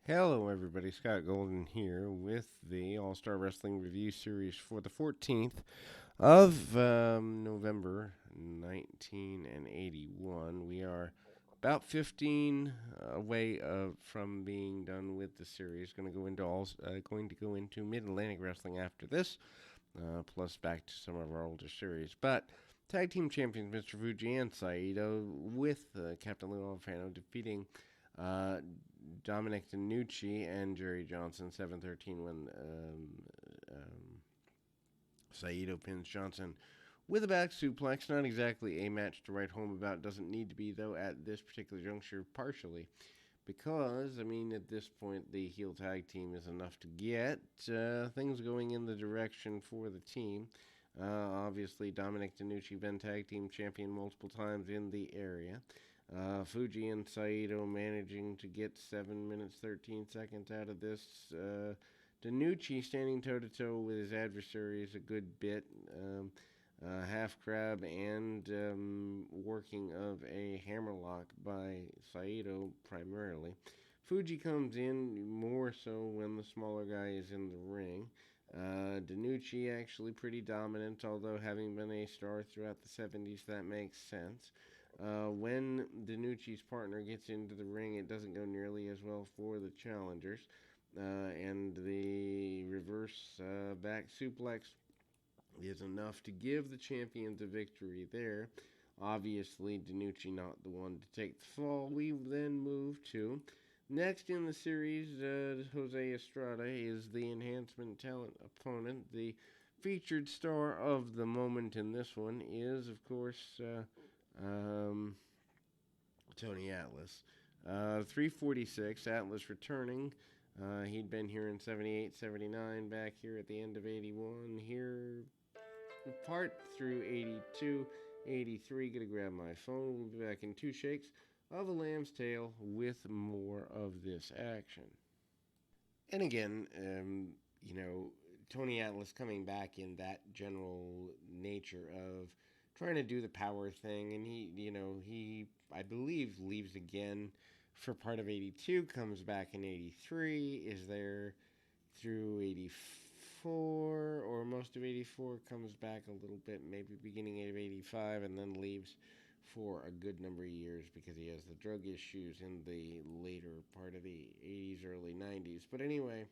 Hello, everybody. Scott Golden here with the All Star Wrestling Review Series for the 14th of November 1981. We are about 15 away from being done with the series. Going to go into Mid Atlantic Wrestling after this, plus back to some of our older series. But tag team champions Mr. Fuji and Saito with Captain Lou Alfano defeating uh, Dominic DeNucci and Jerry Johnson 7-13 when Saito pins Johnson with a back suplex. Not exactly a match to write home about. Doesn't need to be, though, at this particular juncture, partially because, I mean, at this point, the heel tag team is enough to get things going in the direction for the team. Obviously, Dominic DeNucci been tag team champion multiple times in the area. Fuji and Saito managing to get 7 minutes 13 seconds out of this. DeNucci standing toe to toe with his adversaries a good bit. Half crab and working of a hammerlock by Saito primarily. Fuji comes in more so when the smaller guy is in the ring. DeNucci actually pretty dominant, although having been a star throughout the 70s, that makes sense. When DeNucci's partner gets into the ring, it doesn't go nearly as well for the challengers. And the reverse back suplex is enough to give the champions a victory there. Obviously, DeNucci not the one to take the fall. We then move to next in the series. Jose Estrada is the enhancement talent opponent. The featured star of the moment in this one is, of course, um, Tony Atlas. 346, Atlas returning. He'd been here in 78, 79, back here at the end of 81, here part through 82, 83. Gonna grab my phone. We'll be back in two shakes of a lamb's tail with more of this action. And again, Tony Atlas coming back in that general nature of trying to do the power thing, and he, I believe, leaves again for part of 82, comes back in 83, is there through 84, or most of 84, comes back a little bit, maybe beginning of 85, and then leaves for a good number of years because he has the drug issues in the later part of the 80s, early 90s. But anyway,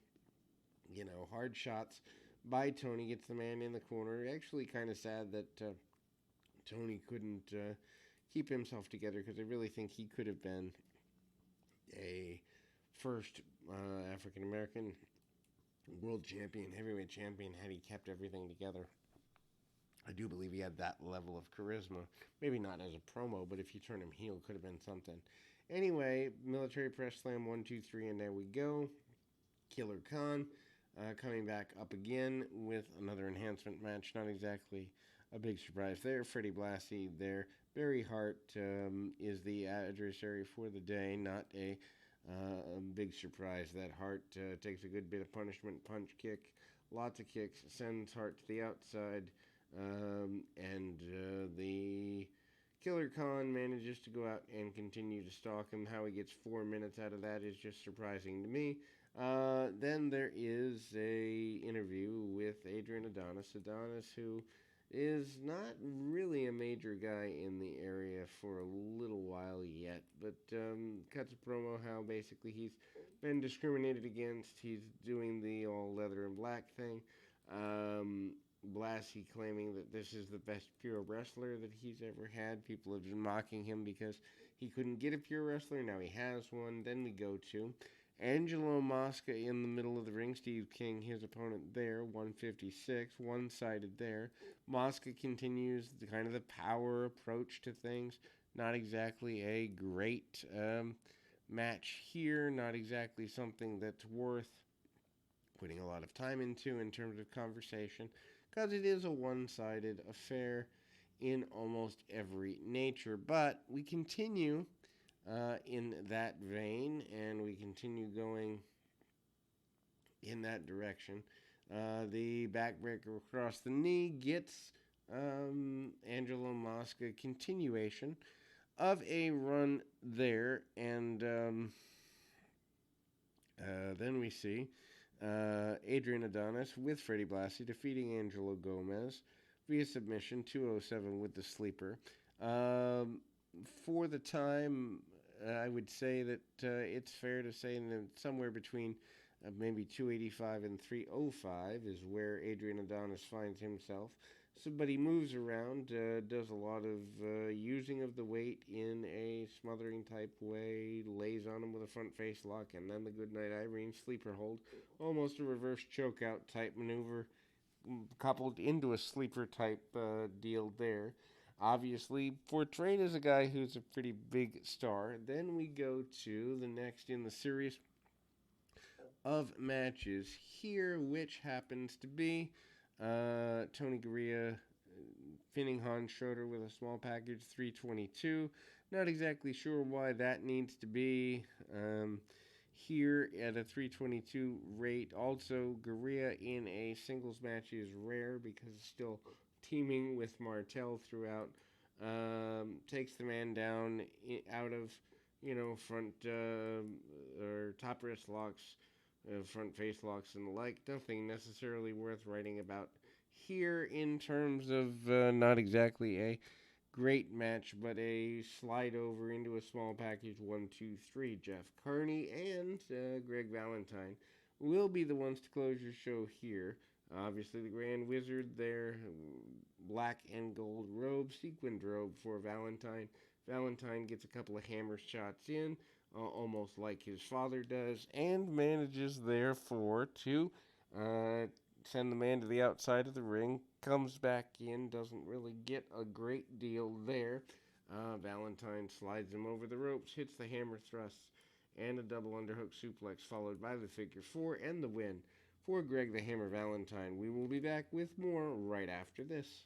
hard shots by Tony, gets the man in the corner. Actually, kind of sad that Tony couldn't keep himself together because I really think he could have been a first African American world champion, heavyweight champion, had he kept everything together. I do believe he had that level of charisma. Maybe not as a promo, but if you turn him heel, could have been something. Anyway, military press slam 1, 2, 3, and there we go. Killer Khan coming back up again with another enhancement match. Not exactly a big surprise there. Freddie Blassie there. Barry Hart is the adversary for the day. Not a big surprise that Hart takes a good bit of punishment, punch, kick, lots of kicks, sends Hart to the outside, and the Killer Khan manages to go out and continue to stalk him. How he gets 4 minutes out of that is just surprising to me. Then there is a interview with Adrian Adonis. Adonis, who is not really a major guy in the area for a little while yet, but cuts a promo how basically he's been discriminated against. He's doing the all leather and black thing. Blassie claiming that this is the best pure wrestler that he's ever had. People have been mocking him because he couldn't get a pure wrestler. Now he has one. Then we go to Angelo Mosca in the middle of the ring. Steve King, his opponent there, 156, one-sided there. Mosca continues the kind of the power approach to things. Not exactly a great match here. Not exactly something that's worth putting a lot of time into in terms of conversation, because it is a one-sided affair in almost every nature. But we continue in that vein, and we continue going in that direction. The backbreaker across the knee gets Angelo Mosca continuation of a run there, and Then we see Adrian Adonis with Freddie Blassie defeating Angelo Gomez via submission 207 with the sleeper. Um, for the time, I would say that it's fair to say that somewhere between maybe 285 and 305 is where Adrian Adonis finds himself. So, but he moves around, does a lot of using of the weight in a smothering type way, lays on him with a front face lock, and then the Goodnight Irene sleeper hold, almost a reverse chokeout type maneuver, coupled into a sleeper type deal there. Obviously, portrayed as a guy who's a pretty big star. Then we go to the next in the series of matches here, which happens to be Tony Garea pinning Hans Schroeder with a small package 322. Not exactly sure why that needs to be here at a 322 rate. Also, Garea in a singles match is rare because it's still teaming with Martel throughout. Takes the man down out of, front or top wrist locks, front face locks, and the like. Nothing necessarily worth writing about here in terms of not exactly a great match, but a slide over into a small package 1, 2, 3. Jeff Carney and Greg Valentine will be the ones to close your show here. Obviously, the Grand Wizard there, black and gold robe, sequined robe for Valentine. Valentine gets a couple of hammer shots in, almost like his father does, and manages, therefore, to send the man to the outside of the ring. Comes back in, doesn't really get a great deal there. Valentine slides him over the ropes, hits the hammer thrusts, and a double underhook suplex, followed by the figure four and the win for Greg the Hammer Valentine. We will be back with more right after this.